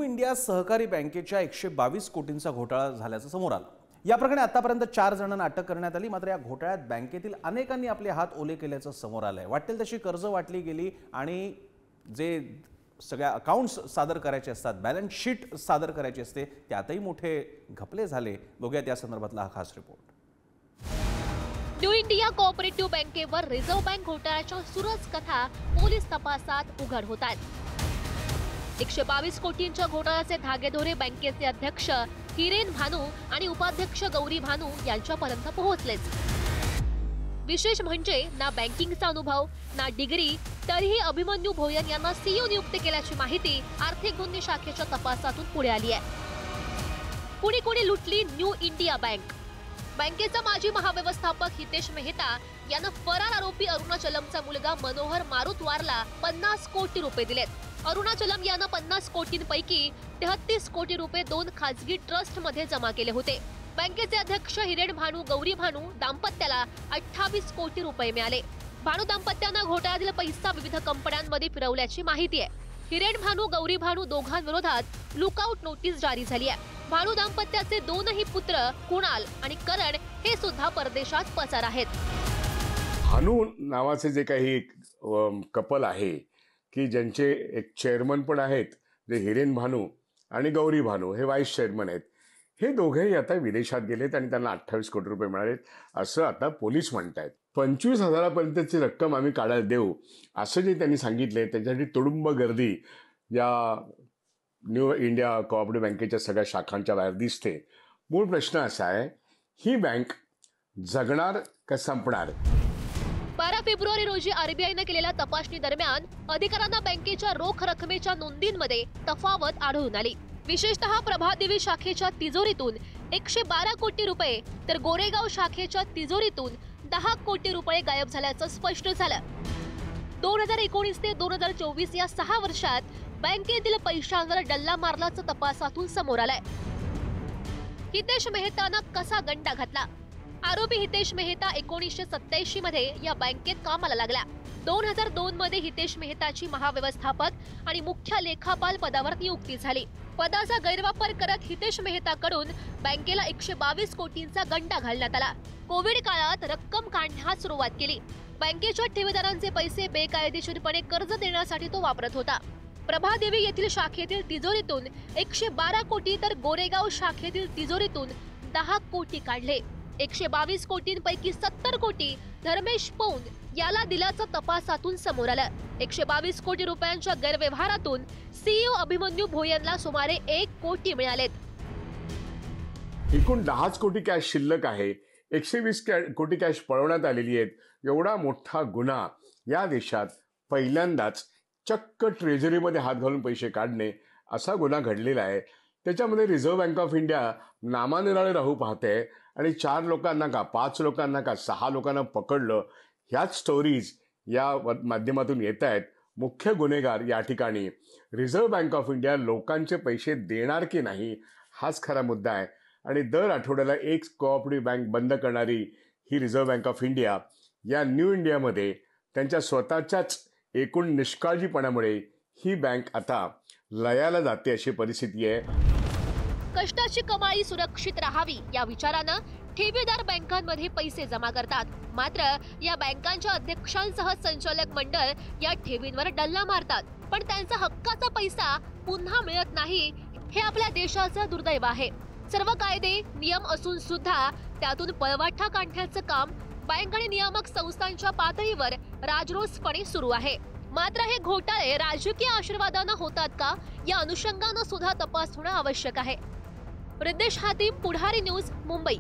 New India सहकारी बँकेच्या 122 कोटींचा घोटाळा झाल्याचं समोर आलं। या प्रकरणी आतापर्यंत 4 जणांना अटक करण्यात आली। मात्र या घोटाळ्यात बँकेतील अनेकांनी आपले हात ओले केल्याचं समोर आलंय। वाटेल तशी कर्ज वाटली गेली आणि जे सगळ्या अकाउंट्स सादर करायचे असतात, बॅलन्स शीट सादर करायची असते, त्यातही मोठे घपले झाले। बघूयात या संदर्भातला हा खास रिपोर्ट। न्यू इंडिया कोऑपरेटिव्ह बँकेवर रिझर्व्ह बँक घोटाळ्याच्या सुरज कथा पोलीस तपासात उघड होतात। 122 कोटींच्या घोटाळ्याचे धागेदोरे बँकेचे अध्यक्ष हिरेन भानू आणि उपाध्यक्ष गौरी भानू यांच्यापर्यंत पोहोचलेच। विशेष म्हणजे ना बँकिंगचा अनुभव ना डिग्री, तरीही अभिमन्यू भोयन यांना सीईओ नियुक्त केल्याची माहिती आर्थिक गुन्हे शाखेच्या तपासातून पुढे आली आहे। कुणी लुटली न्यू इंडिया बँक। बँकेचा माजी महाव्यवस्थापक हितेश मेहता यांना फरार आरोपी अरुणाचलमचा मुलगा मनोहर मारुतवारला 50 कोटी रुपये दिलेत। अरुणाचलम यानं 50 कोटींपैकी 33 कोटी रुपये 2 खासगी ट्रस्ट मध्ये जमा केले होते। बँकेचे अध्यक्ष हिरेन भानू गौरी भानू दाम्पत्याला 28 कोटी रुपये मिळाले। भानू दाम्पत्यांना घोटाळ्यातील पैसा विविध कंपन्यांमध्ये फिरवल्याची माहिती आहे। हिरेन भानू गौरी भानू दोघांविरोधात लुकआउट नोटीस जारी झाली आहे। भानू दाम्पत्याचे दोनही पुत्र कुणाल आणि करण हे सुद्धा परदेशात पसार आहेत। भानू नावाचे जे काही कपल आहे की ज्यांचे एक चेअरमन पण आहेत, जे हिरेन भानू आणि गौरी भानू हे व्हाईस चेअरमन आहेत, हे दोघेही आता विदेशात गेलेत आणि त्यांना 28 कोटी रुपये मिळालेत असं आता पोलीस म्हणतायत। 25,000पर्यंतची रक्कम आम्ही काढायला देऊ असं जे त्यांनी सांगितले, त्याच्यासाठी तुडुंब गर्दी या न्यू इंडिया कोऑपरेटिव्ह बँकेच्या सगळ्या शाखांच्या बाहेर दिसते। मूळ प्रश्न असा आहे, ही बँक जगणार का संपणार? 12 फेब्रुवारी रोजी आरबीआयने केलेल्या तपासणी दरम्यान अधिकाऱ्यांना बँकेच्या रोख रकमेच्या नोंदींमध्ये तफावत आढळून आली। विशेषतः प्रभादेवी शाखेच्या तिजोरीतून 112 कोटी रुपये तर गोरेगाव शाखेच्या तिजोरीतून 10 कोटी रुपये गायब झाल्याचं स्पष्ट झालं। 2019 ते 2024 या 6 वर्षात बँकेतील पैशांवर डल्ला मारल्याचं तपासातून समोर आलंय। हितेश मेहतानं कसा गंडा घातला? आरोपी हितेश मेहता 1987 मध्ये या बँकेत कामाला लागला। 2002 मध्ये हितेश मेहताची महाव्यवस्थापक आणि मुख्य लेखापाल पदावर नियुक्ती झाली। पदाचा गैरवापर करत हितेश मेहताकडून बँकेला 122 कोटींचा गंडा घालण्यात आला। कोविड काळात रक्कम काढण्यास सुरुवात केली। बँकेच्या ठेवीदारांचे पैसे बेकायदेशीरपणे कर्ज देण्यासाठी तो वापरत होता। प्रभादेवी येथील शाखेतील तिजोरीतून 112 कोटी तर गोरेगाव शाखेतील तिजोरीतून 10 कोटी काढले। 122 कोटींपैकी 70 कोटी धर्मेश पौन याला दिल्याचं तपासातून समोर आलं। 122 कोटी रुपयांच्या गैरव्यवहारातून सीईओ अभिमन्यू भोयनला सुमारे 1 कोटी मिळालेत। एकूण 10 कोटी कॅश शिल्लक आहे। 120 कोटी कॅश पळवण्यात आलेली आहेत। एवढा मोठा गुन्हा या देशात पहिल्यांदाच चक्क ट्रेझरीमध्ये हात घालून पैसे काढणे असा गुन्हा घडलेला आहे। त्याच्यामध्ये रिझर्व्ह बँक ऑफ इंडिया नामानिराळे राहू पाहते आणि 4 लोकांना का 5 लोकांना का 6 लोकांना पकडलं, ह्याच स्टोरीज या माध्यमातून येत आहेत। मुख्य गुन्हेगार या ठिकाणी रिझर्व्ह बँक ऑफ इंडिया लोकांचे पैसे देणार की नाही हाच खरा मुद्दा आहे। आणि दर आठवड्याला एक कोऑपरेटिव्ह बँक बंद करणारी ही रिझर्व्ह बँक ऑफ इंडिया या न्यू इंडियामध्ये त्यांच्या स्वतःच्याच एकूण निष्काळजीपणामुळे ही बँक आता लयाला जाते अशी परिस्थिती आहे। कष्टाची कमाई सुरक्षित राहावी या विचारानं ठेवीदार बँकांमध्ये पैसे जमा करतात। मात्र या बँकांच्या अध्यक्षांसह संचालक मंडळ या ठेवींवर डल्ला मारतात, पण त्यांचा हक्काचा पैसा पुन्हा मिळत नाही हे आपल्या देशाचं दुर्दैव आहे। सर्व कायदे नियम असून सुद्धा त्यातून पळवाटा काढण्याचं काम बँक आणि नियामक संस्थांच्या पातळीवर राजरोसपणे सुरू आहे। मात्र हे घोटाळे राजकीय आशीर्वादानं होतात का या अनुषंगानं सुद्धा तपास होणं आवश्यक आहे। रिद्धेश हातीम, पुढारी न्यूज, मुंबई।